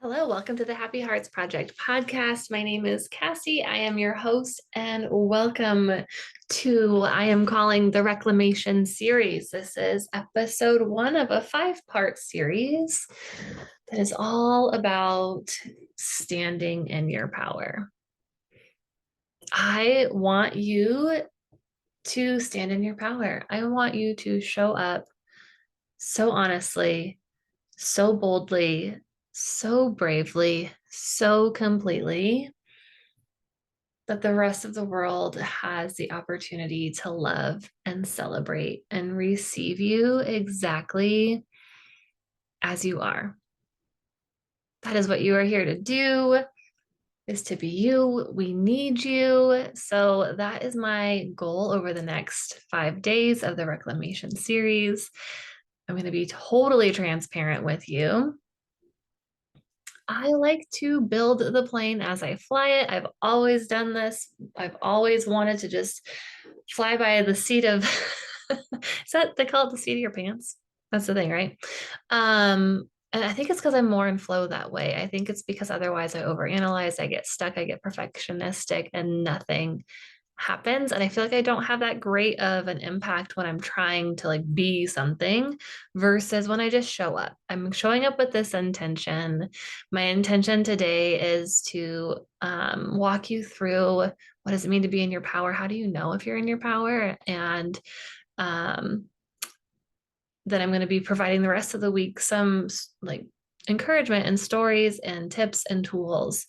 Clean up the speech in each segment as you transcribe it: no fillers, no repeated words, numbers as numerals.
Hello, welcome to the Happy Hearts Project podcast. My name is Cassie. I am your host, and welcome to I am calling the Reclamation series. This is episode one of a five-part series that is all about standing in your power. I want you to stand in your power. I want you to show up so honestly, so boldly, so bravely, so completely that the rest of the world has the opportunity to love and celebrate and receive you exactly as you are. That is what you are here to do, is to be you. We need you. So that is my goal over the next 5 days of the Reclamation series. I'm going to be totally transparent with you. I like to build the plane as I fly it. I've always done this. I've always wanted to just fly by the seat of, is that they call it the seat of your pants? That's the thing, right? And I think it's because I'm more in flow that way. I think it's because otherwise I overanalyze, I get stuck, I get perfectionistic, and nothing happens. And I feel like I don't have that great of an impact when I'm trying to like be something versus when I just show up. I'm showing up with this intention. My intention today is to walk you through what does it mean to be in your power? How do you know if you're in your power? And um, then I'm going to be providing the rest of the week some like encouragement and stories and tips and tools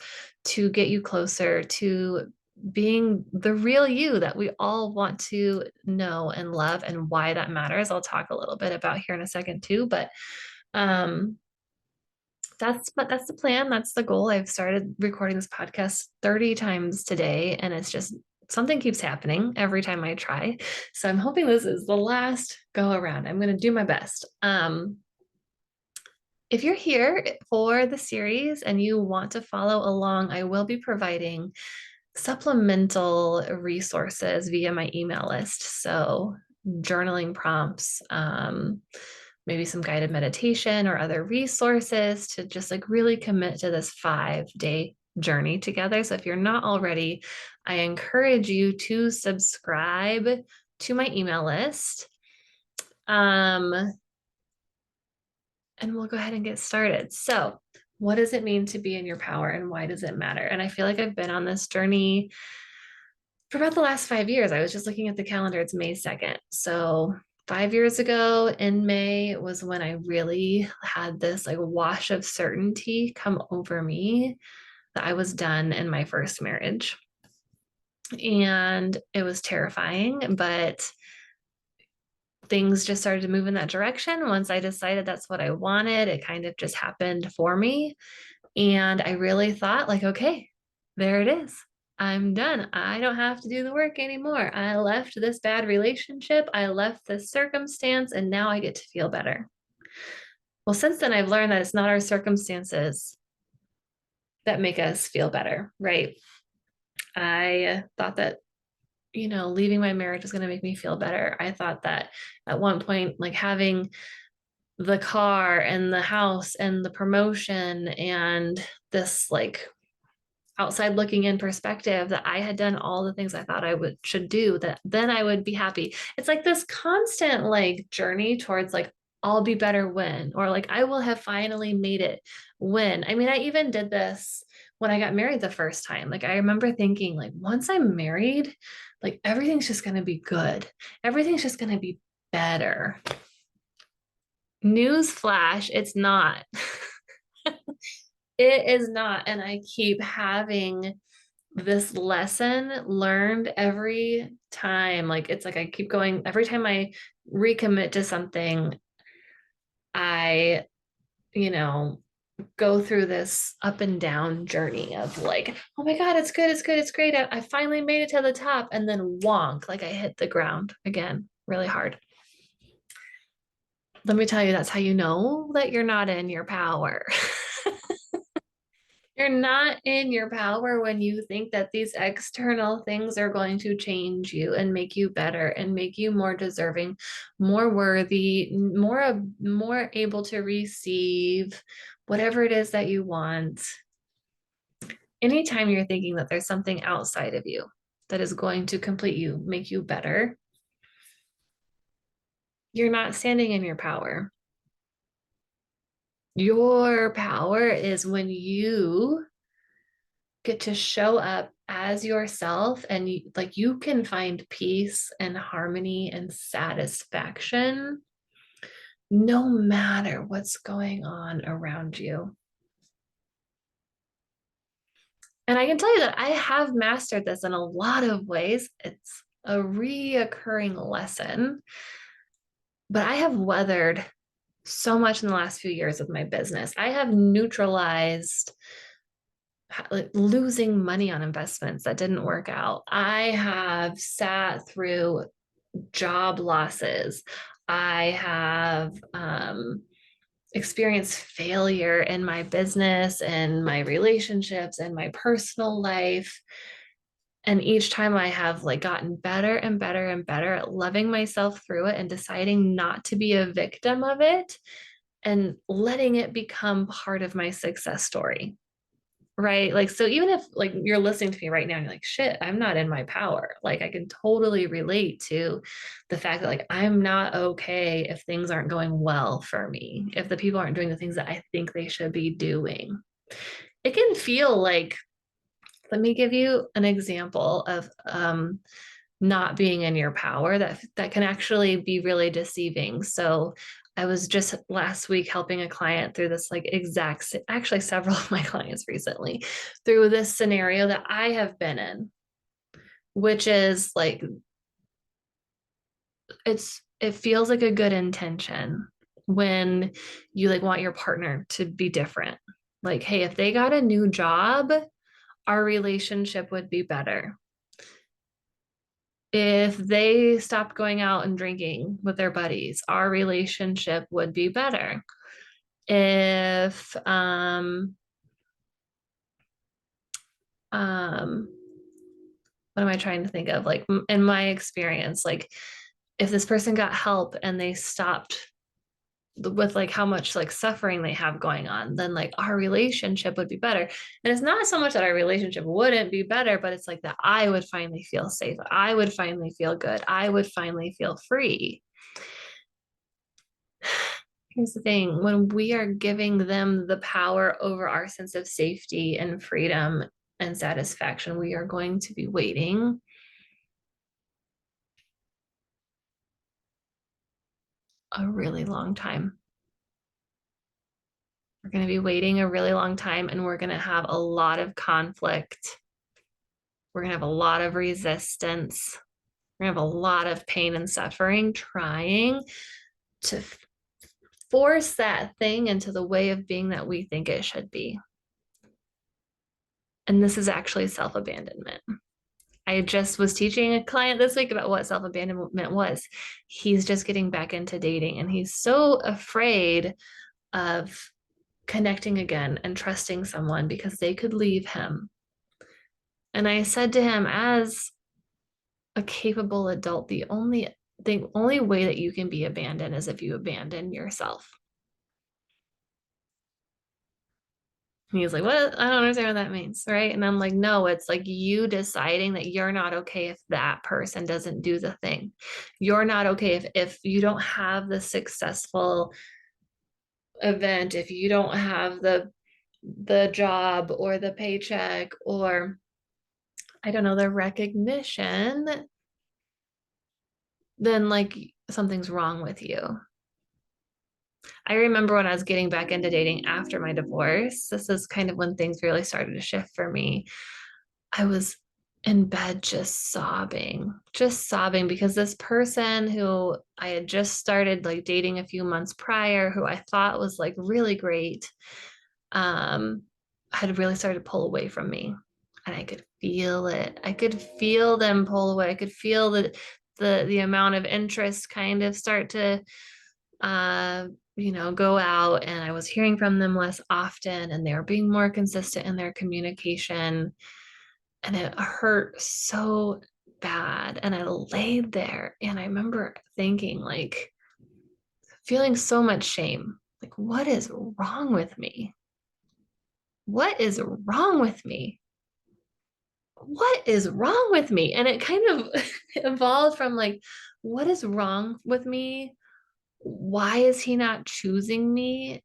to get you closer to being the real you that we all want to know and love and why that matters. I'll talk a little bit about here in a second too, but um that's the plan. That's the goal. I've started recording this podcast 30 times today, and it's just something keeps happening every time I try. So I'm hoping this is the last go around. I'm going to do my best. If you're here for the series and you want to follow along, I will be providing supplemental resources via my email list. So journaling prompts, maybe some guided meditation or other resources to just like really commit to this 5 day journey together. So if you're not already, I encourage you to subscribe to my email list. And we'll go ahead and get started. So, what does it mean to be in your power and why does it matter? And I feel like I've been on this journey for about the last 5 years. I was just looking at the calendar, it's May 2nd. So, 5 years ago in May was when I really had this like wash of certainty come over me that I was done in my first marriage. And it was terrifying, but things just started to move in that direction. Once I decided that's what I wanted, it kind of just happened for me. And I really thought, like, okay, there it is. I'm done. I don't have to do the work anymore. I left this bad relationship. I left this circumstance, and now I get to feel better. Well, since then, I've learned that it's not our circumstances that make us feel better, right? I thought that leaving my marriage was going to make me feel better. I thought that at one point, like having the car and the house and the promotion and this like outside looking in perspective that I had done all the things I thought I should do, that then I would be happy. It's like this constant like journey towards like I'll be better when, or like I will have finally made it when. I mean, I even did this when I got married the first time. Like I remember thinking like once I'm married, like everything's just going to be good. Everything's just going to be better. News flash, it's not. It is not. And I keep having this lesson learned every time. Like it's like I keep going, every time I recommit to something, I, you know, go through this up and down journey of like, oh my God, it's good, it's good, it's great. I finally made it to the top. And then wonk, like I hit the ground again really hard. Let me tell you, that's how you know that you're not in your power. You're not in your power when you think that these external things are going to change you and make you better and make you more deserving, more worthy, more able to receive whatever it is that you want. Anytime you're thinking that there's something outside of you that is going to complete you, make you better, you're not standing in your power. Your power is when you get to show up as yourself and you can find peace and harmony and satisfaction no matter what's going on around you. And I can tell you that I have mastered this in a lot of ways. It's a reoccurring lesson, but I have weathered so much in the last few years of my business. I have neutralized like losing money on investments that didn't work out. I have sat through job losses. I have experienced failure in my business and my relationships and my personal life. And each time I have like gotten better and better and better at loving myself through it and deciding not to be a victim of it and letting it become part of my success story. Right. Like, so even if like you're listening to me right now and you're like, shit, I'm not in my power. Like, I can totally relate to the fact that like I'm not okay if things aren't going well for me, if the people aren't doing the things that I think they should be doing. It can feel like, let me give you an example of not being in your power that can actually be really deceiving. So I was just last week helping a client through this like actually several of my clients recently through this scenario that I have been in, which is like it feels like a good intention when you like want your partner to be different. Like, hey, if they got a new job, our relationship would be better. If they stopped going out and drinking with their buddies, our relationship would be better. If um what am I trying to think of? Like in my experience, like if this person got help and they stopped with like how much like suffering they have going on, then like our relationship would be better. And it's not so much that our relationship wouldn't be better, but it's like that I would finally feel safe. I would finally feel good. I would finally feel free. Here's the thing, when we are giving them the power over our sense of safety and freedom and satisfaction, we are going to be waiting a really long time. We're going to be waiting a really long time and we're going to have a lot of conflict. We're going to have a lot of resistance. We're going to have a lot of pain and suffering trying to force that thing into the way of being that we think it should be. And this is actually self-abandonment. I just was teaching a client this week about what self-abandonment was. He's just getting back into dating and he's so afraid of connecting again and trusting someone because they could leave him. And I said to him, as a capable adult, the only way that you can be abandoned is if you abandon yourself. And he's like, what? I don't understand what that means. Right. And I'm like, no, it's like you deciding that you're not okay if that person doesn't do the thing. You're not okay if you don't have the successful event, if you don't have the job or the paycheck or I don't know, the recognition, then like something's wrong with you. I remember when I was getting back into dating after my divorce, this is kind of when things really started to shift for me. I was in bed just sobbing because this person who I had just started like dating a few months prior, who I thought was like really great, had really started to pull away from me. And I could feel it. I could feel them pull away. I could feel the amount of interest kind of start to go out, and I was hearing from them less often, and they were being more consistent in their communication. And it hurt so bad. And I laid there and I remember thinking, like, feeling so much shame. Like, what is wrong with me? What is wrong with me? What is wrong with me? And it kind of evolved from like, what is wrong with me? Why is he not choosing me?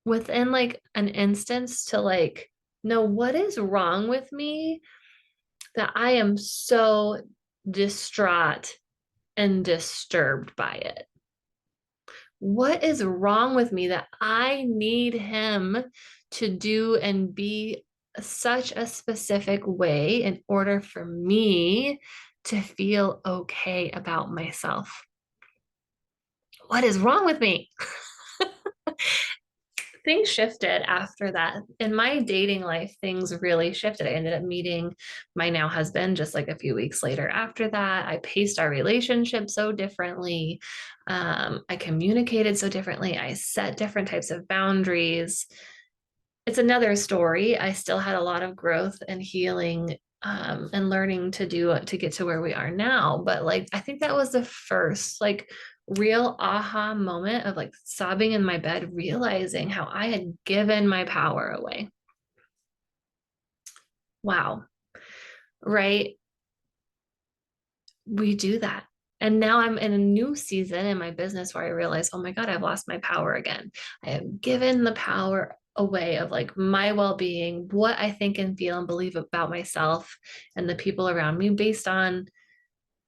Within like an instance to like, no, what is wrong with me that I am so distraught and disturbed by it? What is wrong with me that I need him to do and be such a specific way in order for me to feel okay about myself? What is wrong with me? Things shifted after that. In my dating life, things really shifted. I ended up meeting my now husband just like a few weeks later after that. I paced our relationship so differently. I communicated so differently. I set different types of boundaries. It's another story. I still had a lot of growth and healing, and learning to do to get to where we are now. But like, I think that was the first like real aha moment of like sobbing in my bed, realizing how I had given my power away. Wow. Right. We do that. And now I'm in a new season in my business where I realize, oh my God, I've lost my power again. I have given the power away of like my well-being, what I think and feel and believe about myself and the people around me based on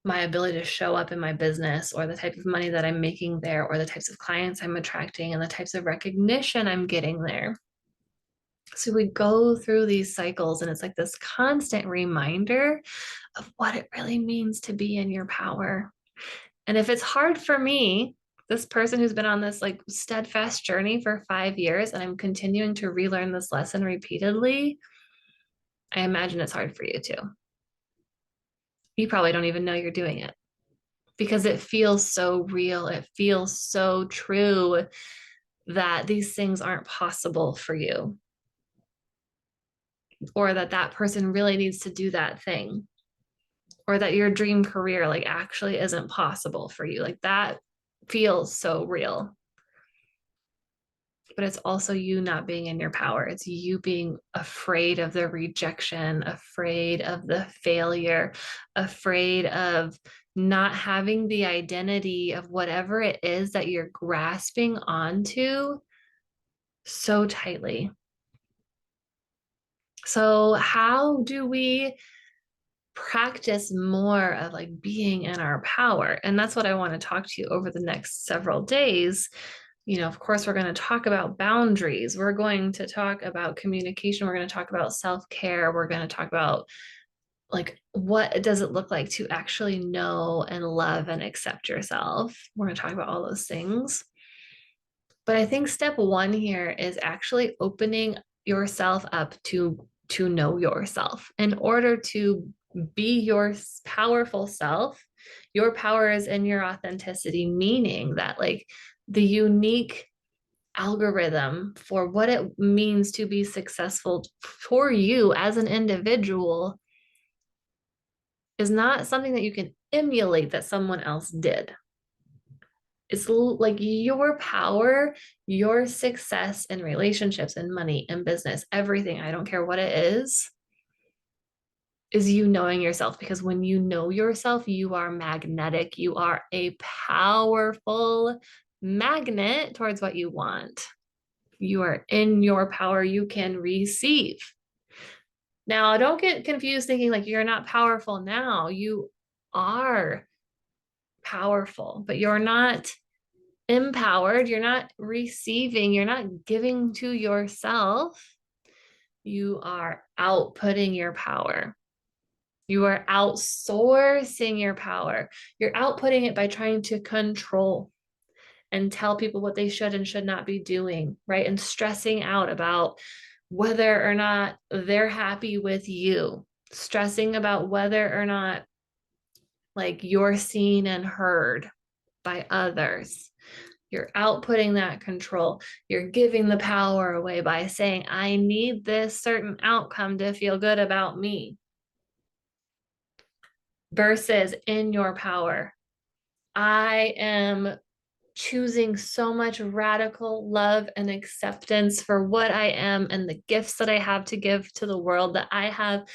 my ability to show up in my business, or the type of money that I'm making there, or the types of clients I'm attracting and the types of recognition I'm getting there. So we go through these cycles, and it's like this constant reminder of what it really means to be in your power. And if it's hard for me, this person who's been on this like steadfast journey for 5 years, and I'm continuing to relearn this lesson repeatedly, I imagine it's hard for you too. You probably don't even know you're doing it because it feels so real. It feels so true that these things aren't possible for you, or that that person really needs to do that thing, or that your dream career like actually isn't possible for you. Like that feels so real. But it's also you not being in your power. It's you being afraid of the rejection, afraid of the failure, afraid of not having the identity of whatever it is that you're grasping onto so tightly. So, how do we practice more of like being in our power? And that's what I want to talk to you over the next several days. Of course, we're going to talk about boundaries. We're going to talk about communication. We're going to talk about self-care. We're going to talk about like, what does it look like to actually know and love and accept yourself? We're going to talk about all those things. But I think step one here is actually opening yourself up to know yourself. In order to be your powerful self, your power is in your authenticity, meaning that like the unique algorithm for what it means to be successful for you as an individual is not something that you can emulate that someone else did. It's like your power, your success in relationships and money and business, everything, I don't care what it is you knowing yourself. Because when you know yourself, you are magnetic. You are a powerful magnet towards what you want. You are in your power. You can receive. Now, don't get confused thinking like you're not powerful now. You are powerful, but you're not empowered. You're not receiving. You're not giving to yourself. You are outputting your power. You are outsourcing your power. You're outputting it by trying to control and tell people what they should and should not be doing, right? And stressing out about whether or not they're happy with you, stressing about whether or not like you're seen and heard by others. You're outputting that control. You're giving the power away by saying, I need this certain outcome to feel good about me. Versus in your power, I am choosing so much radical love and acceptance for what I am and the gifts that I have to give to the world that I have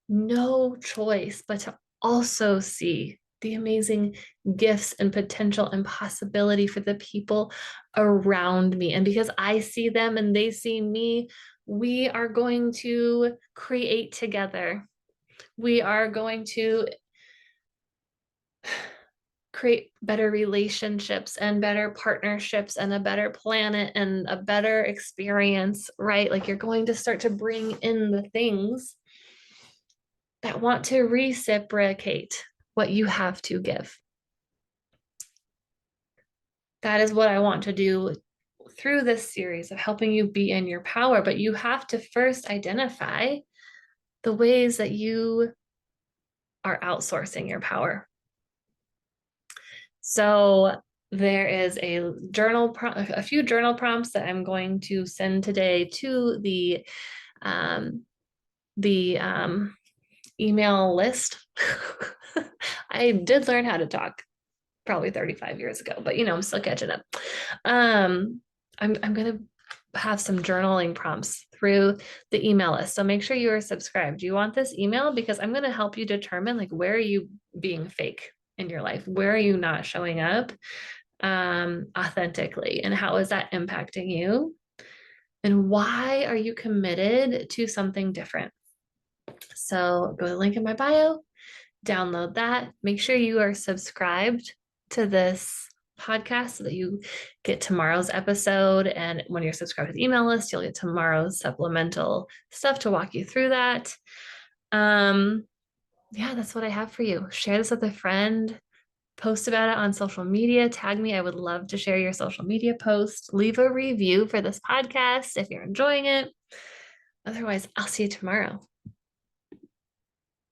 no choice but to also see the amazing gifts and potential and possibility for the people around me. And because I see them and they see me, we are going to create together. We are going to create better relationships and better partnerships and a better planet and a better experience, right? Like you're going to start to bring in the things that want to reciprocate what you have to give. That is what I want to do through this series of helping you be in your power. But you have to first identify the ways that you are outsourcing your power. So there is a few journal prompts that I'm going to send today to the email list. I did learn how to talk probably 35 years ago, but I'm still catching up. I'm gonna have some journaling prompts through the email list. So make sure you are subscribed. Do you want this email? Because I'm gonna help you determine like where are you being fake in your life? Where are you not showing up authentically? And how is that impacting you? And why are you committed to something different? So go to the link in my bio, download that. Make sure you are subscribed to this podcast so that you get tomorrow's episode. And when you're subscribed to the email list, you'll get tomorrow's supplemental stuff to walk you through that. Yeah, that's what I have for you. Share this with a friend. Post about it on social media. Tag me. I would love to share your social media post. Leave a review for this podcast if you're enjoying it. Otherwise, I'll see you tomorrow.